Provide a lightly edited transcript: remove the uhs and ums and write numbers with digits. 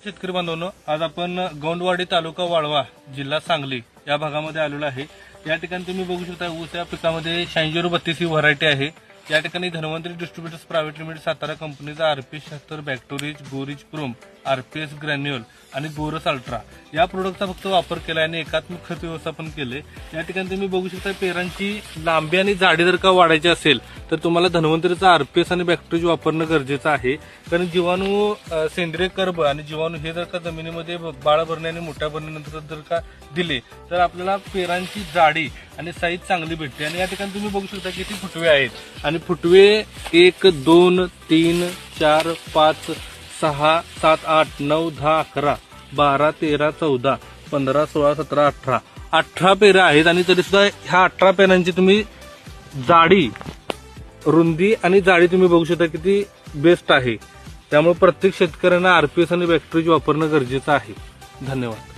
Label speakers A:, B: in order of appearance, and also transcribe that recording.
A: शेतकरी बांधवांनो, आज आपण गोंडवाडी तालुका वाळवा जिल्हा सांगली या भागामध्ये आलेलो आहे। या ठिकाणी तुम्ही बघू शकता ऊस या पिकामध्ये 8632 ही व्हरायटी आहे। या ठिकाणी Dhanvantari distributors private limited Satara कंपनीचा आरपीएस 76 बॅक्टोरिज गोरिज प्रोम आरपीएस ग्रॅन्युअल आणि गोरस अल्ट्रा या प्रोडक्टचा फक्त वापर केला आणि एकात्मिक खत व्यवस्थापन केले। या ठिकाणी तुम्ही बघू शकता पेरांची लांबी आणि जाडी जर का वाढायची असेल तर तुम्हाला धन्वंतरीचा आरपीएस आणि बॅक्टोरिज वापरणं गरजेचं आहे। कारण जीवाणू सेंद्रिय कर्ब आणि जीवाणू हे जर का जमिनीमध्ये बाळ भरणे आणि मोठ्या भरण्यानंतर जर का दिले तर आपल्याला पेरांची जाडी आणि साईज चांगली भेटते। आणि या ठिकाणी तुम्ही बघू शकता किती फुटवे आहेत आणि फुटवे 1 2 3 4 5 6 7 8 9 10 11 12 13 14 15 16 17 18 18 पेरा आहेत। आणि तरी सुद्धा ह्या 18 पेरांची तुम्ही जाडी रुंदी आणि जाडी तुम्ही बघू शकता किती बेस्ट आहे। त्यामुळे प्रत्येक शेतकऱ्यांना आरपीएस आणि बॅक्टोरिज वापरणं गरजेचं आहे। धन्यवाद।